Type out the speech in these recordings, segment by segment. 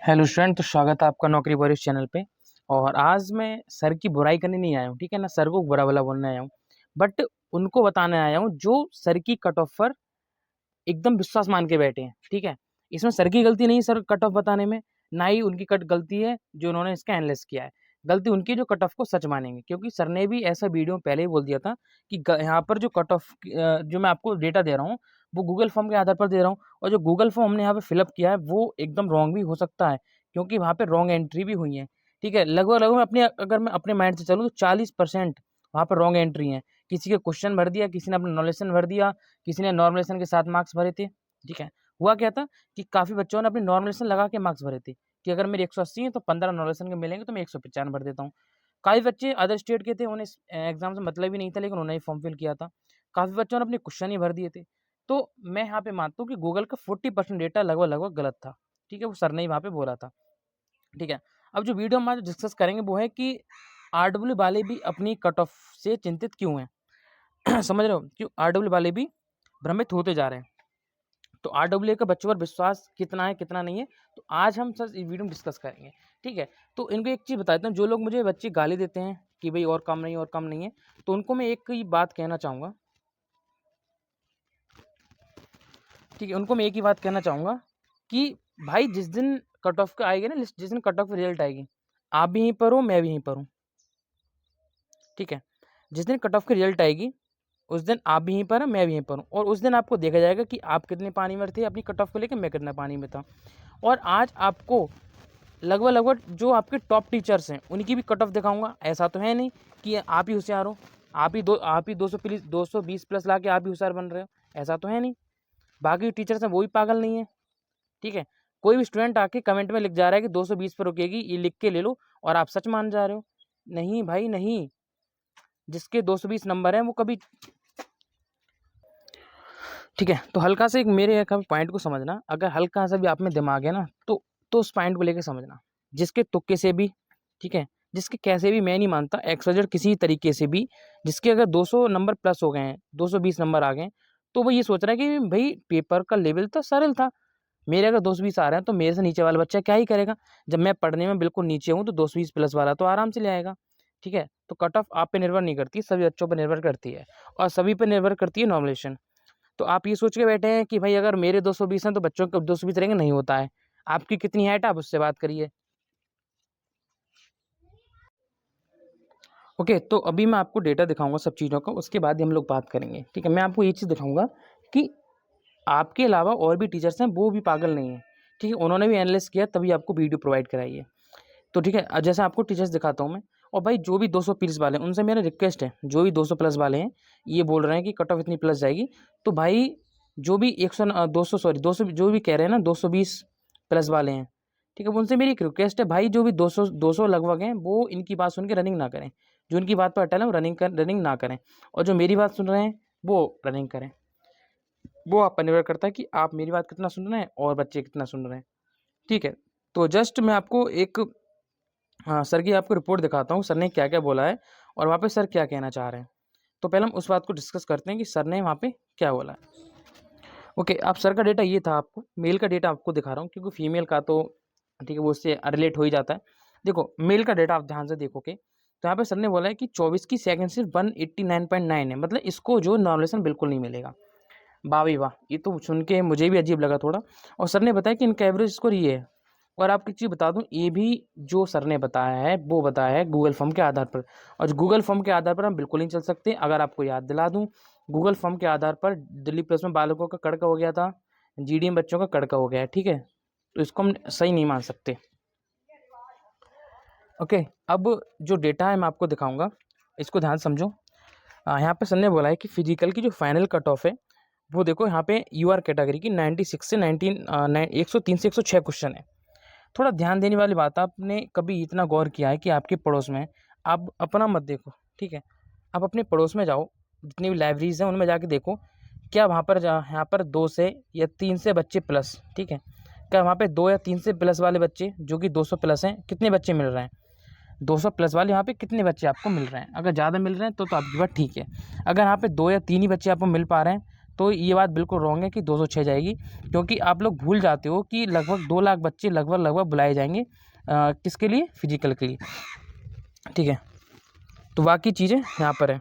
Hello student, तो स्वागत है आपका नौकरी वरिष्ठ चैनल पे। और आज मैं सर की बुराई करने नहीं आया हूँ, ठीक है ना। सर को बुरा भला बोलने आया हूँ, बट उनको बताने आया हूँ जो सर की कट ऑफ पर एकदम विश्वास मान के बैठे हैं, ठीक है। इसमें सर की गलती नहीं, सर कट ऑफ बताने में, ना ही उनकी कट गलती है जो उन्होंने इसका एनालिसिस किया है। गलती उनकी जो कट ऑफ को सच मानेंगे, क्योंकि सर ने भी ऐसा वीडियो पहले ही बोल दिया था कि यहाँ पर जो कट ऑफ जो मैं आपको डेटा दे रहा हूँ वो गूगल फॉर्म के आधार पर दे रहा हूँ, और जो गूगल फॉर्म हमने यहाँ पे फिलअप किया है वो एकदम रॉन्ग भी हो सकता है, क्योंकि वहाँ पे रॉन्ग एंट्री भी हुई है, ठीक है। लगभग लगभग अगर मैं अपने माइंड से चलूँ तो 40% वहाँ पर रॉन्ग एंट्री है। किसी के क्वेश्चन भर दिया, किसी ने अपना नॉलेशन भर दिया, किसी ने नॉर्मलेशन के साथ मार्क्स भरे थे, ठीक है। हुआ क्या था कि काफ़ी बच्चों ने अपनी नॉर्मलेशन लगा के मार्क्स भरे थे कि अगर मेरे 180 हैं तो 15 नॉर्मलेशन के मिलेंगे, तो मैं 195 भर देता हूँ। काफ़ी बच्चे अदर स्टेट के थे, उन्हें एग्जाम से मतलब ही नहीं था, लेकिन उन्होंने ही फॉर्म फिल किया था। काफ़ी बच्चों ने अपने क्वेश्चन ही भर दिए थे। तो मैं यहाँ पे मानता हूँ कि गूगल का 40% डेटा लगभग लगभग गलत था, ठीक है। वो सर ने ही वहाँ पे बोला था, ठीक है। अब जो वीडियो हम आज डिस्कस करेंगे वो है कि आरडब्ल्यू वाले भी अपनी कट ऑफ से चिंतित क्यों हैं। समझ रहे हो, क्यों आरडब्ल्यू वाले भी भ्रमित होते जा रहे हैं। तो आरडब्ल्यू का बच्चों पर विश्वास कितना है कितना नहीं है, तो आज हम सर इस वीडियो में डिस्कस करेंगे, ठीक है। तो इनको एक चीज़ बता देता हूँ, जो लोग मुझे बच्चे गाली देते हैं कि भाई और काम नहीं और काम नहीं है, तो उनको मैं एक ही बात कहना चाहूँगा, ठीक है। उनको मैं एक ही बात कहना चाहूँगा कि भाई जिस दिन कट ऑफ का आएगी ना लिस्ट, जिस दिन कट ऑफ रिजल्ट आएगी, आप भी यहीं पर हो, मैं भी यहीं पर हूँ, ठीक है। जिस दिन कट ऑफ की रिजल्ट आएगी उस दिन आप भी यहीं पर हैं, मैं भी यहीं पर हूँ, और उस दिन आपको देखा जाएगा कि आप कितने पानी में थे अपनी कट ऑफ को लेकर, मैं कितना पानी में था। और आज आपको लगभग लगभग जो आपके टॉप टीचर्स हैं उनकी भी कट ऑफ दिखाऊंगा। ऐसा तो है नहीं कि आप ही होशियार हो, आप ही 220 प्लस ला के आप ही होशियार बन रहे हो, ऐसा तो है नहीं। बाकी टीचर्स हैं वो भी पागल नहीं है, ठीक है। कोई भी स्टूडेंट आके कमेंट में लिख जा रहा है कि 220 पर रुकेगी, ये लिख के ले लो, और आप सच मान जा रहे हो। नहीं भाई नहीं, जिसके 220 नंबर हैं वो कभी, ठीक है। तो हल्का से एक मेरे एक पॉइंट को समझना, अगर हल्का सा भी आप में दिमाग है ना तो उस पॉइंट को लेकर समझना। जिसके तुक्के से भी, ठीक है, जिसके कैसे भी, मैं नहीं मानता एक्सवाइजेड किसी तरीके से भी, जिसके अगर 200 नंबर प्लस हो गए हैं, 220 नंबर आ गए, तो वो ये सोच रहा है कि भाई पेपर का लेवल तो सरल था, मेरे अगर 220 आ रहे हैं तो मेरे से नीचे वाला बच्चा क्या ही करेगा। जब मैं पढ़ने में बिल्कुल नीचे हूँ तो 220 प्लस वाला तो आराम से ले आएगा, ठीक है। तो कट ऑफ आप पे निर्भर नहीं करती, सभी बच्चों पर निर्भर करती है, और सभी पर निर्भर करती है नॉमिनेशन। तो आप ये सोच के बैठे हैं कि भाई अगर मेरे 220 हैं तो बच्चों के 220 रहेंगे, नहीं होता है। आपकी कितनी हाइट है आप उससे बात करिए। ओके, तो अभी मैं आपको डेटा दिखाऊंगा सब चीज़ों का, उसके बाद ही हम लोग बात करेंगे, ठीक है। मैं आपको ये चीज़ दिखाऊंगा कि आपके अलावा और भी टीचर्स हैं, वो भी पागल नहीं है, ठीक है। उन्होंने भी एनालिसिस किया तभी आपको वीडियो प्रोवाइड कराई है। तो ठीक है, जैसे आपको टीचर्स दिखाता हूँ मैं। और भाई जो भी 200 प्लस वाले हैं उनसे मेरा रिक्वेस्ट है, जो भी 200 प्लस वाले हैं ये बोल रहे हैं कि कट ऑफ इतनी प्लस जाएगी, तो भाई जो भी 200 सॉरी 200 जो भी कह रहे हैं ना 220 प्लस वाले हैं, ठीक है, उनसे मेरी एक रिक्वेस्ट है भाई, जो भी 200 लगभग हैं वो इनकी बात सुन के रनिंग ना करें। जो इनकी बात पर अटल है वो रनिंग ना करें, और जो मेरी बात सुन रहे हैं वो रनिंग करें। वो आप पर निर्भर करता है कि आप मेरी बात कितना सुन रहे हैं और बच्चे कितना सुन रहे हैं, ठीक है। तो जस्ट मैं आपको एक, हाँ, सर की आपको रिपोर्ट दिखाता हूँ, सर ने क्या क्या बोला है और वहाँ पे सर क्या कहना चाह रहे हैं। तो पहले हम उस बात को डिस्कस करते हैं कि सर ने वहाँ पे क्या बोला है। ओके, अब सर का डेटा ये था, आपको मेल का डेटा आपको दिखा रहा हूँ, क्योंकि फीमेल का तो ठीक है वो उससे रिलेट हो ही जाता है। देखो मेल का डेटा आप ध्यान से देखोगे तो यहाँ पे सर ने बोला है कि 24 की सेकेंड सिर्फ 189.9 है, मतलब इसको जो नॉर्मलेशन बिल्कुल नहीं मिलेगा। वाह भाई वाह, ये तो सुन के मुझे भी अजीब लगा थोड़ा। और सर ने बताया कि इनका एवरेज स्कोर ये है। और आपको एक चीज़ बता दूं, ये भी जो सर ने बताया है वो बताया है गूगल फॉर्म के आधार पर, और गूगल फॉर्म के आधार पर हम बिल्कुल नहीं चल सकते। अगर आपको याद दिला दूं, गूगल फॉर्म के आधार पर दिल्ली प्लस में बालकों का कड़का हो गया था, जीडीएम बच्चों का कड़का हो गया है, ठीक है। तो इसको हम सही नहीं मान सकते। ओके, अब जो डेटा है मैं आपको दिखाऊंगा, इसको ध्यान समझो। यहाँ पे सर ने बोला है कि फिजिकल की जो फाइनल कट ऑफ है वो देखो, यहाँ पे यूआर कैटेगरी की 96 से 103 से 106 क्वेश्चन है। थोड़ा ध्यान देने वाली बात, आपने कभी इतना गौर किया है कि आपके पड़ोस में, आप अपना मत देखो, ठीक है, आप अपने पड़ोस में जाओ, जितनी भी लाइब्रेरीज हैं उनमें जाके देखो, क्या वहाँ पर यहाँ पर 2 से या 3 से बच्चे प्लस, ठीक है, क्या वहाँ पे 2 या 3 से प्लस वाले बच्चे जो कि 200 प्लस हैं, कितने बच्चे मिल रहे हैं? 200 प्लस वाले यहाँ पे कितने बच्चे आपको मिल रहे हैं? अगर ज़्यादा मिल रहे हैं तो आपकी बात ठीक है। अगर यहाँ पे 2 या 3 ही बच्चे आपको मिल पा रहे हैं तो ये बात बिल्कुल रॉन्ग है कि 206 जाएगी, क्योंकि आप लोग भूल जाते हो कि लगभग 2 लाख बच्चे लगभग बुलाए जाएंगे किसके लिए, फिजिकल के लिए, ठीक है। तो बाकी चीज़ें यहाँ पर है।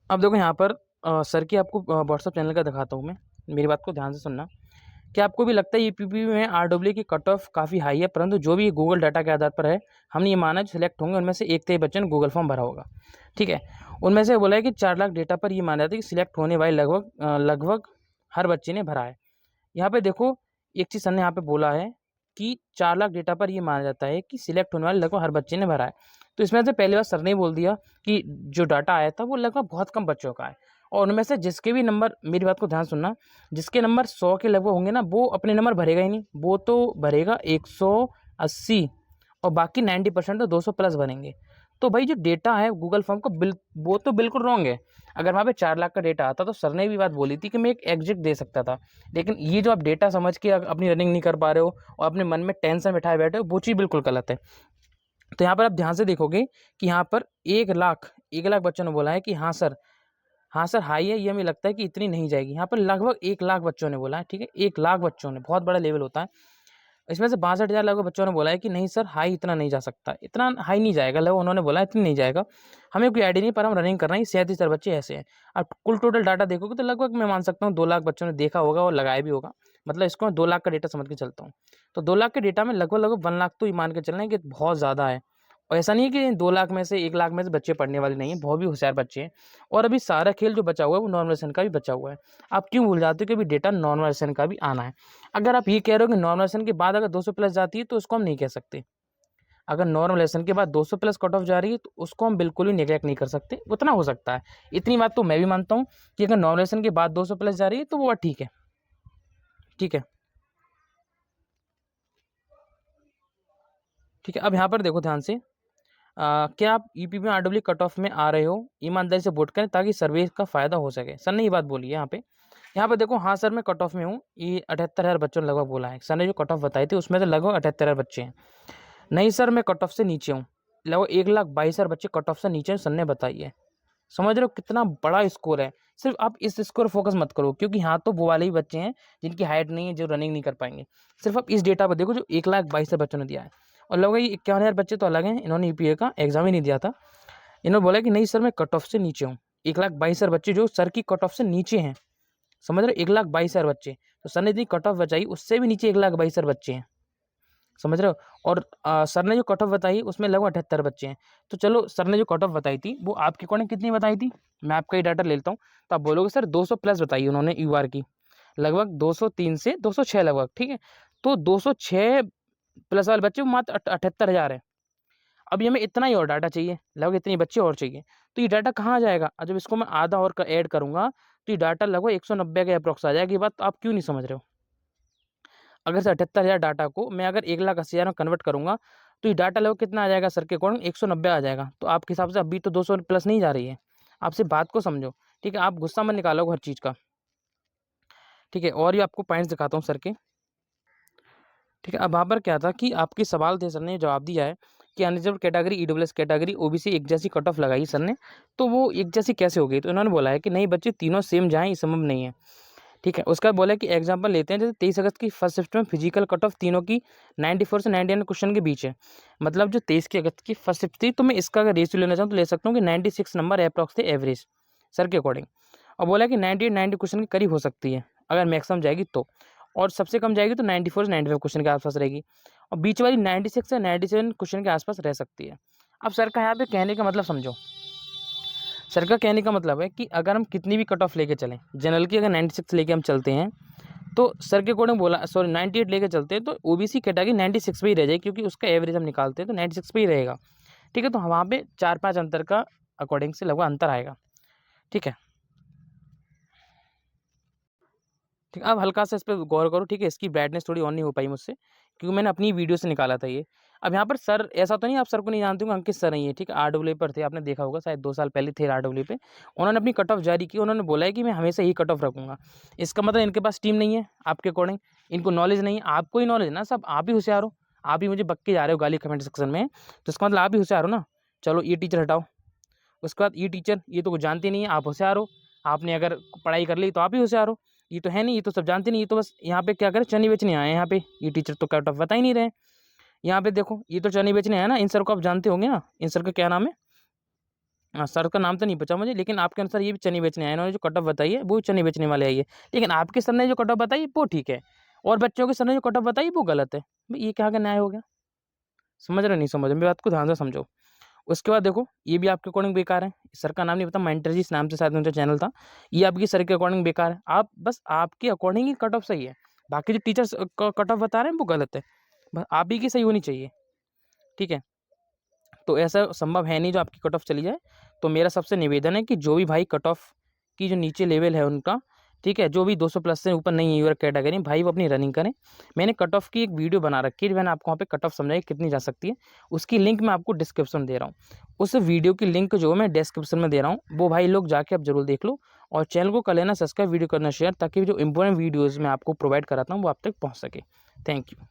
अब देखो यहाँ पर सर की आपको व्हाट्सअप चैनल का दिखाता हूँ मैं, मेरी बात को ध्यान से सुनना। क्या आपको भी लगता है यूपीपी में आरडब्ल्यू की कट ऑफ काफ़ी हाई है, परंतु जो भी गूगल डाटा के आधार पर है, हमने ये माना जो सिलेक्ट होंगे उनमें से एक थे बच्चे ने गूगल फॉर्म भरा होगा, ठीक है। उनमें से बोला है कि 4 लाख डेटा पर ये माना जाता है कि सिलेक्ट होने वाले लगभग हर बच्चे ने भरा है। यहाँ पे देखो एक चीज़ सर ने यहाँ पे बोला है कि 4 लाख डेटा पर ये माना जाता है कि सिलेक्ट होने वाले लगभग हर बच्चे ने भरा है। तो इसमें से पहली बार सर ने बोल दिया कि जो डाटा आया था वो लगभग बहुत कम बच्चों का है, और उनमें से जिसके भी नंबर, मेरी बात को ध्यान सुनना, जिसके नंबर 100 के लगभग होंगे ना, वो अपने नंबर भरेगा ही नहीं, वो तो भरेगा 180, और बाकी 90% तो 200 प्लस भरेंगे। तो भाई जो डेटा है गूगल फॉर्म का वो तो बिल्कुल रॉन्ग है। अगर वहाँ पे 4 लाख का डेटा आता तो सर ने भी बात बोली थी कि मैं एक एग्जिट दे सकता था, लेकिन ये जो आप डेटा समझ के अपनी रनिंग नहीं कर पा रहे हो और अपने मन में टेंशन बिठाए बैठे हो, वो चीज़ बिल्कुल गलत है। तो यहाँ पर आप ध्यान से देखोगे कि यहाँ पर 1 लाख बच्चों ने बोला है कि हाँ सर हाई है, ये हमें लगता है कि इतनी नहीं जाएगी। यहाँ पर लगभग 1 लाख बच्चों ने बोला है, ठीक है, 1 लाख बच्चों ने, बहुत बड़ा लेवल होता है। इसमें से 62,000 लगभग बच्चों ने बोला है कि नहीं सर हाई इतना नहीं जा सकता, इतना हाई नहीं जाएगा, लगभग उन्होंने बोला इतनी नहीं जाएगा, हमें कोई आइडिया नहीं, पर हम रनिंग कर रहे हैं, 37 बच्चे ऐसे हैं। अब कुल टोटल डाटा देखोगे तो लगभग मैं मान सकता हूँ 2 लाख बच्चों ने देखा होगा और लगाया भी होगा, मतलब इसको मैं 2 लाख का डेटा समझ के चलता हूँ। तो 2 लाख के डेटा में लगभग 1 लाख तो ये मान के चलना है कि बहुत ज़्यादा है। और ऐसा नहीं है कि 2 लाख में से 1 लाख में से बच्चे पढ़ने वाले नहीं हैं, बहुत भी होशियार बच्चे हैं। और अभी सारा खेल जो बचा हुआ है वो नॉर्मलाइजेशन का भी बचा हुआ है। आप क्यों भूल जाते हो कि अभी डेटा नॉर्मलाइजेशन का भी आना है। अगर आप ये कह रहे हो कि नॉर्मलाइजेशन के बाद अगर 200 प्लस जाती है तो उसको हम नहीं कह सकते। अगर नॉर्मलाइजेशन के बाद 200 प्लस कट ऑफ जा रही है तो उसको हम बिल्कुल भी नेगलेक्ट नहीं कर सकते, उतना हो सकता है। इतनी बात तो मैं भी मानता हूँ कि अगर नॉर्मलाइजेशन के बाद 200 प्लस जा रही है तो वो ठीक है, ठीक है, ठीक है। अब यहाँ पर देखो ध्यान से, क्या आप यूपी में आरडब्ल्यू कट ऑफ में आ रहे हो, ईमानदारी से वोट करें ताकि सर्वे का फ़ायदा हो सके। सर ने ये बात बोली है यहाँ पे देखो, हाँ सर मैं कट ऑफ में हूँ, ये 78,000 बच्चों ने लगभग बोला है। सर ने जो कट ऑफ बताई थी उसमें से लगभग 78,000 बच्चे हैं। नहीं सर मैं कट ऑफ से नीचे हूँ, लगभग 1,22,000 बच्चे कट ऑफ से नीचे हैं, सर ने बताई है। समझ रहे हो कितना बड़ा स्कोर है। सिर्फ आप इस स्कोर फोकस मत करो, क्योंकि हाँ तो वो वाले ही बच्चे हैं जिनकी हाइट नहीं है, जो रनिंग नहीं कर पाएंगे। सिर्फ आप इस डेटा पर देखो जो 1,22,000 बच्चों ने दिया है, और लगभग 51,000 बच्चे तो अलग हैं, इन्होंने यूपीए का एग्जाम ही नहीं दिया था। इन्होंने बोला कि नहीं सर मैं कट ऑफ से नीचे हूँ। 1,22,000 बच्चे जो सर की कट ऑफ से नीचे हैं, समझ रहे हो, 1,22,000 बच्चे। तो सर ने इतनी कट ऑफ बचाई, उससे भी नीचे 1,22,000 बच्चे हैं, समझ रहे हो। और सर ने जो कट ऑफ बताई उसमें लगभग 78 बच्चे हैं। तो चलो सर ने जो कट ऑफ बताई थी वो आपके अकॉर्डिंग कितनी बताई थी, मैं आपका ही डाटा ले लेता हूँ। तो आप बोलोगे सर 200 प्लस बताई उन्होंने यूआर की, लगभग 203 से 206 लगभग, ठीक है। तो 206 प्लस वाले बच्चे मात्र 78,000 है। अभी हमें इतना ही और डाटा चाहिए, लगभग इतने बच्चे और चाहिए। तो ये डाटा कहाँ जाएगा, और जब इसको मैं आधा और ऐड करूँगा तो ये डाटा लगभग 190 के अप्रॉक्स आ जाएगा। ये बात आप क्यों नहीं समझ रहे हो। अगर से 78,000 डाटा को मैं अगर 1,80,000 में कन्वर्ट करूँगा तो ये डाटा लगभग कितना आ जाएगा सर के अकॉर्डिंग, 190 आ जाएगा। तो आपके हिसाब से अभी तो 200 प्लस नहीं जा रही है। आप सिर्फ बात को समझो, ठीक है, आप गुस्सा मत निकालो हर चीज़ का, ठीक है। और ये आपको पॉइंट्स दिखाता हूँ सर के, ठीक है। अब वहाँ पर क्या था कि आपके सवाल थे, सर ने जवाब दिया है कि unreserve category, EWS category, OBC एक जैसी कट ऑफ लगाई सर ने, तो वो एक जैसी कैसे हो गई। तो इन्होंने बोला है कि नहीं बच्चे तीनों सेम जाएँ ये संभव नहीं है, ठीक है। उसका बोला कि एग्जाम्पल लेते हैं, जैसे 23 अगस्त की फर्स्ट शिफ्ट में फिजिकल कट ऑफ तीनों की 94 से 99 क्वेश्चन के बीच है। मतलब जो 23 की अगस्त की फर्स्ट शिफ्ट थी, तो मैं इसका अगर रेशियो लेना चाहूँ तो ले सकता हूँ कि 96 नंबर अप्रॉक्स थे एवरेज सर के अकॉर्डिंग। और बोला कि 98 90 क्वेश्चन के करीब हो सकती है अगर मैक्सिमम जाएगी तो, और सबसे कम जाएगी तो 94 से 95 क्वेश्चन के आसपास रहेगी, और बीच वाली 96 से 97 क्वेश्चन के आसपास रह सकती है। अब सर का यहाँ पे कहने का मतलब समझो, सर का कहने का मतलब है कि अगर हम कितनी भी कट ऑफ लेके चलें, जनरल की अगर 96 लेके हम चलते हैं तो सर के अकॉर्डिंग बोला, सॉरी 98 लेके चलते हैं तो ओबीसी कैटेगरी 96 पे ही रह जाएगी, क्योंकि उसका एवरेज हम निकालते हैं तो 96 पे ही रहेगा, ठीक है। तो वहाँ पे 4-5 अंतर का अकॉर्डिंग से लगभग अंतर आएगा, ठीक है, ठीक है। अब हल्का सा इस पर गौर करो, ठीक है। इसकी ब्राइटनेस थोड़ी ऑन नहीं हो पाई मुझसे, क्योंकि मैंने अपनी वीडियो से निकाला था ये। अब यहाँ पर सर ऐसा तो नहीं आप सर को नहीं जानते होंगे, अंकित सर ही है, ठीक है, आरडब्ल्यू पर थे, आपने देखा होगा शायद 2 साल पहले थे आरडब्ल्यू पे। उन्होंने अपनी कट ऑफ जारी की, उन्होंने बोला है कि मैं हमेशा ही कट ऑफ रखूँगा। इसका मतलब इनके पास टीम नहीं है आपके अकॉर्डिंग, इनको नॉलेज नहीं है। आपको ही नॉलेज है ना, सब आप ही होशियार हो, आप ही मुझे बक के जा रहे हो गाली कमेंट सेक्शन में, तो इसका मतलब आप ही होशियार हो ना। चलो ये टीचर हटाओ, उसके बाद ये टीचर, ये तो कुछ जानते नहीं है, आप होशियार हो, आपने अगर पढ़ाई कर ली तो आप ही होशियार हो, ये तो है नहीं, ये तो सब जानते नहीं, ये तो बस यहाँ पे क्या करें, चने बेचने आए हैं यहाँ पे, ये टीचर तो कट ऑफ बता ही नहीं रहे हैं। यहाँ पे देखो ये तो चने बेचने आए ना, इन सर को आप जानते होंगे ना, इन सर का क्या नाम है, हाँ, सर का नाम तो नहीं पता मुझे, लेकिन आपके अनुसार ये भी चने बेचने आए हैं, इन्होंने जो कट ऑफ बताई है वो चने बेचने वाले आई है, लेकिन आपके सर ने जो कट ऑफ बताई वो ठीक है, और बच्चों के सर ने जो कट ऑफ बताई वो गलत है। भाई ये क्या का न्याय हो गया? समझ रहे हो नहीं समझ रहे? मेरी बात को ध्यान से समझो। उसके बाद देखो ये भी आपके अकॉर्डिंग बेकार है, सर का नाम नहीं पता, मेंटर जी इस नाम से शायद उनका चैनल था, ये आपकी सर के अकॉर्डिंग बेकार है, आप बस आपके अकॉर्डिंग ही कट ऑफ सही है, बाकी जो टीचर्स कट ऑफ बता रहे हैं वो गलत है, बस आप ही की सही होनी चाहिए, ठीक है। तो ऐसा संभव है नहीं जो आपकी कट ऑफ चली जाए। तो मेरा सबसे निवेदन है कि जो भी भाई कट ऑफ की जो नीचे लेवल है उनका, ठीक है, जो भी 200 प्लस से ऊपर नहीं है यूर कैटेगरी, भाई वो अपनी रनिंग करें। मैंने कट ऑफ की एक वीडियो बना रखी है, मैंने आपको वहाँ पे कट ऑफ समझाई कितनी जा सकती है, उसकी लिंक मैं आपको डिस्क्रिप्शन दे रहा हूँ, उस वीडियो की लिंक जो मैं डिस्क्रिप्शन में दे रहा हूँ, वो भाई लोग जाके आप जरूर देख लो, और चैनल को कर लेना सब्सक्राइब, वीडियो करना शेयर, ताकि जो इंपॉर्टेंट वीडियोज़ मैं आपको प्रोवाइड कराता हूँ वो आप तक पहुँच सके। Thank you.